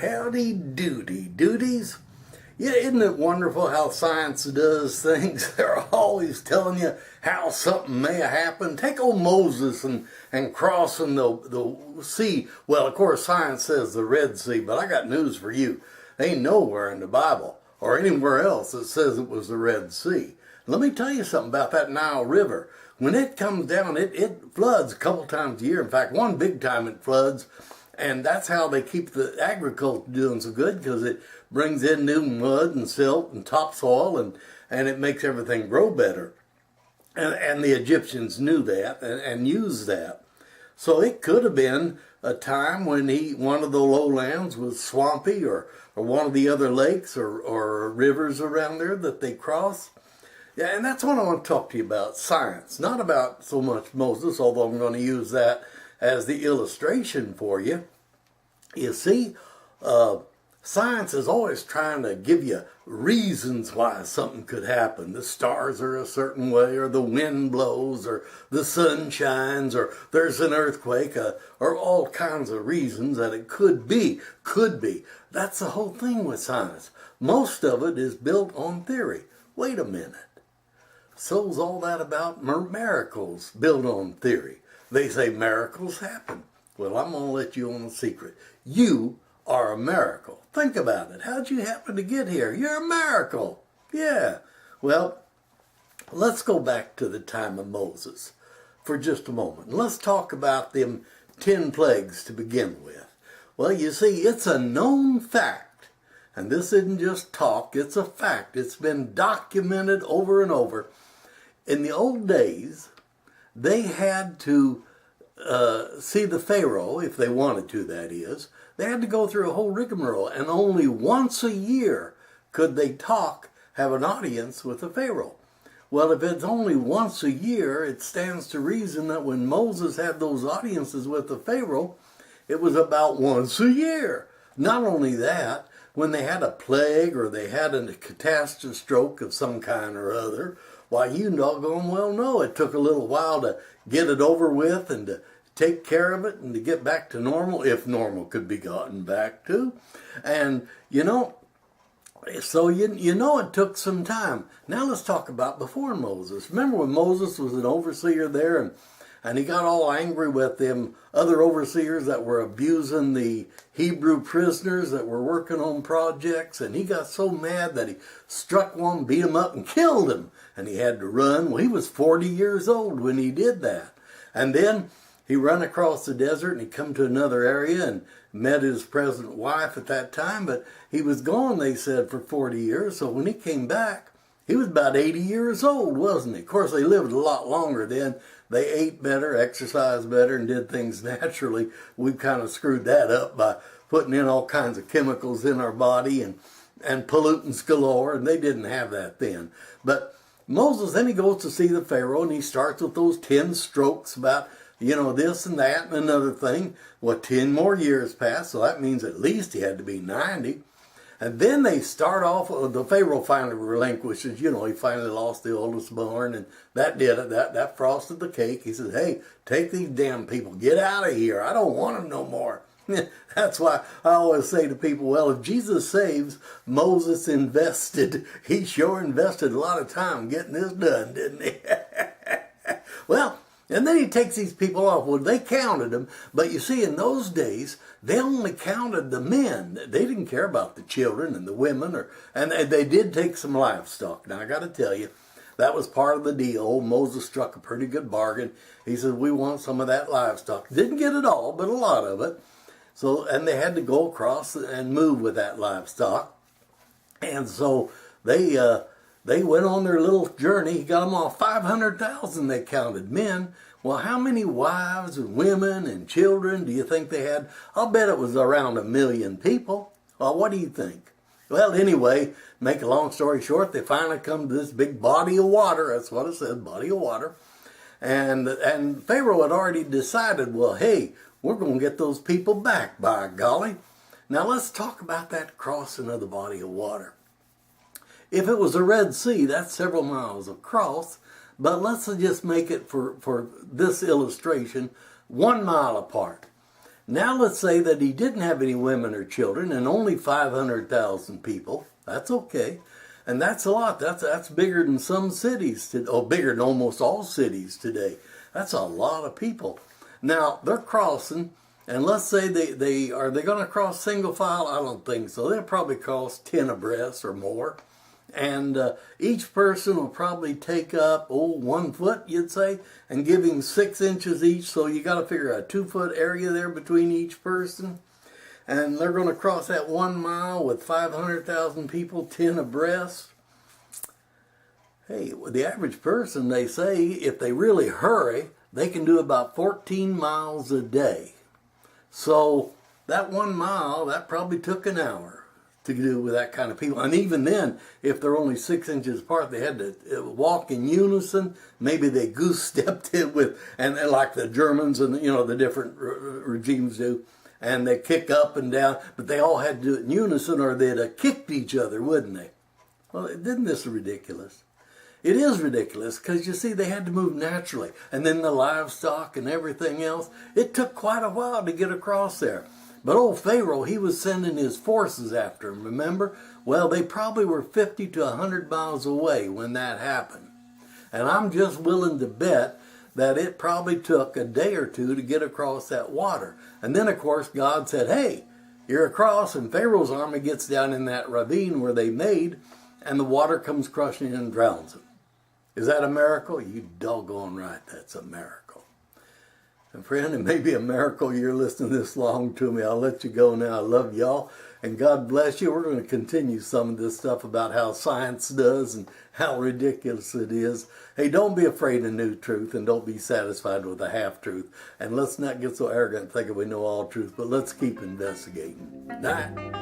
Howdy doody duties. Yeah, isn't it wonderful how science does things? They're always telling you how something may have happened. Take old Moses and crossing the sea. Well, of course, science says the Red Sea, but I got news for you. Ain't nowhere in the Bible or anywhere else that says it was the Red Sea. Let me tell you something about that Nile River. When it comes down, it floods a couple times a year. In fact, one big time it floods. And that's how they keep the agriculture doing so good, because it brings in new mud and silt and topsoil, and it makes everything grow better. And the Egyptians knew that and used that. So it could have been a time when one of the lowlands was swampy, or one of the other lakes or rivers around there that they crossed. Yeah, and that's what I want to talk to you about, science. Not about so much Moses, although I'm going to use that as the illustration for you. You see, science is always trying to give you reasons why something could happen. The stars are a certain way, or the wind blows, or the sun shines, or there's an earthquake, or all kinds of reasons that it could be. Could be. That's the whole thing with science. Most of it is built on theory. Wait a minute. So's all that about miracles built on theory. They say miracles happen. Well, I'm going to let you on a secret. You are a miracle. Think about it. How'd you happen to get here? You're a miracle. Yeah. Well, let's go back to the time of Moses for just a moment. Let's talk about them 10 plagues to begin with. Well, you see, it's a known fact. And this isn't just talk. It's a fact. It's been documented over and over. In the old days, they had to see the Pharaoh, if they wanted to, that is. They had to go through a whole rigmarole, and only once a year could they have an audience with the Pharaoh. Well, if it's only once a year, it stands to reason that when Moses had those audiences with the Pharaoh, it was about once a year. Not only that, when they had a plague or they had a catastrophe stroke of some kind or other, why, you doggone well know it took a little while to get it over with and to take care of it and to get back to normal, if normal could be gotten back to. And, so you know it took some time. Now let's talk about before Moses. Remember when Moses was an overseer there, and he got all angry with them other overseers that were abusing the Hebrew prisoners that were working on projects, and he got so mad that he struck one, beat him up, and killed him. And he had to run. Well, he was 40 years old when he did that. And then he ran across the desert, and he come to another area and met his present wife at that time. But he was gone, they said, for 40 years. So when he came back, he was about 80 years old, wasn't he? Of course, they lived a lot longer then. They ate better, exercised better, and did things naturally. We've kind of screwed that up by putting in all kinds of chemicals in our body and pollutants galore, and they didn't have that then. But Moses, then he goes to see the Pharaoh, and he starts with those 10 strokes about, this and that and another thing. Well, 10 more years pass, so that means at least he had to be 90. And then they start off, the Pharaoh finally relinquishes, he finally lost the oldest born, and that did it, that frosted the cake. He says, hey, take these damn people, get out of here, I don't want them no more. That's why I always say to people, well, if Jesus saves, Moses invested. He sure invested a lot of time getting this done, didn't he? Well, and then he takes these people off. Well, they counted them, but you see, in those days, they only counted the men. They didn't care about the children and the women, and they did take some livestock. Now, I got to tell you, that was part of the deal. Old Moses struck a pretty good bargain. He said, we want some of that livestock. Didn't get it all, but a lot of it. So, and they had to go across and move with that livestock. And so they went on their little journey. He got them all 500,000, they counted, men. Well, how many wives and women and children do you think they had? I'll bet it was around 1 million people. Well, what do you think? Well, anyway, make a long story short, they finally come to this big body of water. That's what it said, body of water. And Pharaoh had already decided, well, hey, we're going to get those people back, by golly. Now let's talk about that crossing of the body of water. If it was a Red Sea, that's several miles across, but let's just make it for this illustration 1 mile apart. Now let's say that he didn't have any women or children and only 500,000 people. That's okay. And that's a lot. That's bigger than some cities, bigger than almost all cities today. That's a lot of people. Now they're crossing, and let's say are they going to cross single file? I don't think so. They'll probably cross 10 abreast or more. And each person will probably take up 1 foot, you'd say, and give him 6 inches each. So you got to figure a 2-foot area there between each person. And they're going to cross that 1 mile with 500,000 people, 10 abreast. Hey, the average person, they say, if they really hurry, they can do about 14 miles a day. So that 1 mile, that probably took an hour to do with that kind of people. And even then, if they're only 6 inches apart, they had to walk in unison. Maybe they goose stepped in with, and like the Germans and the different regimes do, and they kick up and down, but they all had to do it in unison or they'd have kicked each other, wouldn't they? Well, isn't this ridiculous? It is ridiculous because, you see, they had to move naturally. And then the livestock and everything else, it took quite a while to get across there. But old Pharaoh, he was sending his forces after him, remember? Well, they probably were 50 to 100 miles away when that happened. And I'm just willing to bet that it probably took a day or two to get across that water. And then, of course, God said, hey, you're across, and Pharaoh's army gets down in that ravine where they made, and the water comes crushing in and drowns them. Is that a miracle? You doggone right, that's a miracle. And friend, it may be a miracle you're listening this long to me. I'll let you go now. I love y'all, and God bless you. We're going to continue some of this stuff about how science does and how ridiculous it is. Hey, don't be afraid of new truth, and don't be satisfied with a half-truth. And let's not get so arrogant thinking we know all truth, but let's keep investigating. Night.